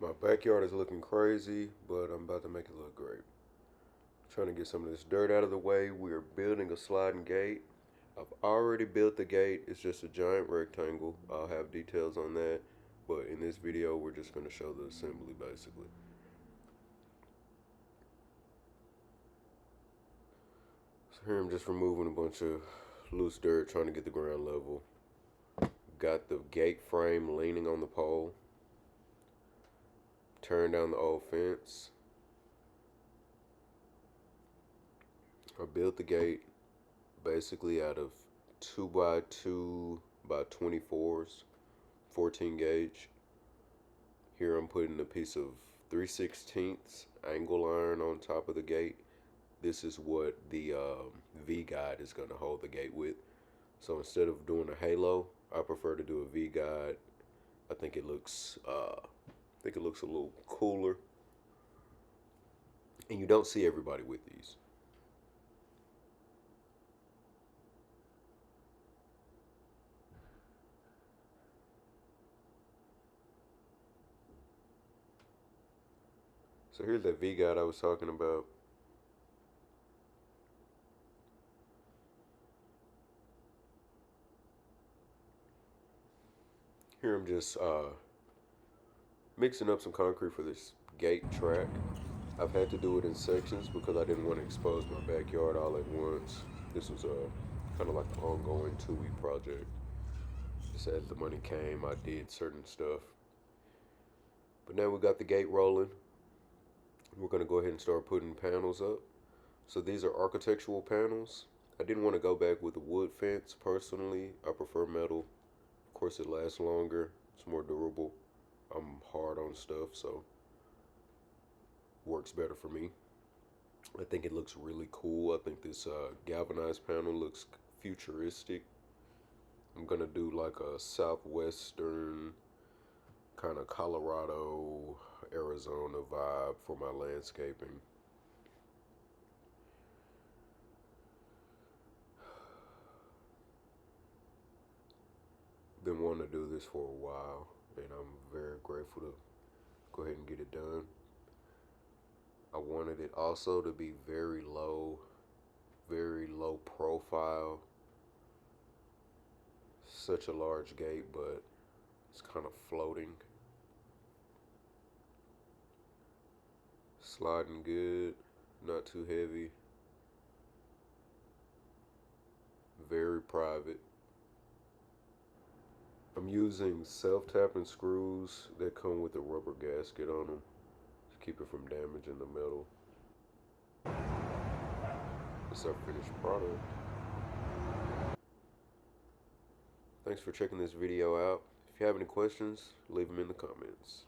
My backyard is looking crazy, but I'm about to make it look great. Trying to get some of this dirt out of the way. We are building a sliding gate. I've already built the gate. It's just a giant rectangle. I'll have details on that. But in this video, we're just going to show the assembly basically. So here I'm just removing a bunch of loose dirt, trying to get the ground level. Got the gate frame leaning on the pole. Tearing down the old fence. I built the gate basically out of 2x2 by 24s, 14 gauge. Here I'm putting a piece of 3/16 angle iron on top of the gate. This is what the V-guide is going to hold the gate with. So instead of doing a halo, I prefer to do a V-guide. I think it looks a little cooler. And you don't see everybody with these. So here's that V-guide I was talking about. Here I'm just mixing up some concrete for this gate track. I've had to do it in sections because I didn't want to expose my backyard all at once. This was kind of like an ongoing 2-week project. Just as the money came, I did certain stuff. But now we got the gate rolling. We're going to go ahead and start putting panels up. So these are architectural panels. I didn't want to go back with a wood fence personally. I prefer metal. Of course, it lasts longer. It's more durable. I'm hard on stuff, so works better for me. I think it looks really cool. I think this galvanized panel looks futuristic. I'm gonna do like a southwestern kind of Colorado, Arizona vibe for my landscaping. Been wanting to do this for a while, and I'm very grateful to go ahead and get it done. I wanted it also to be very low profile. Such a large gate, but it's kind of floating. Sliding good, not too heavy. Very private. I'm using self-tapping screws that come with a rubber gasket on them to keep it from damaging the metal. It's our finished product. Thanks for checking this video out. If you have any questions, leave them in the comments.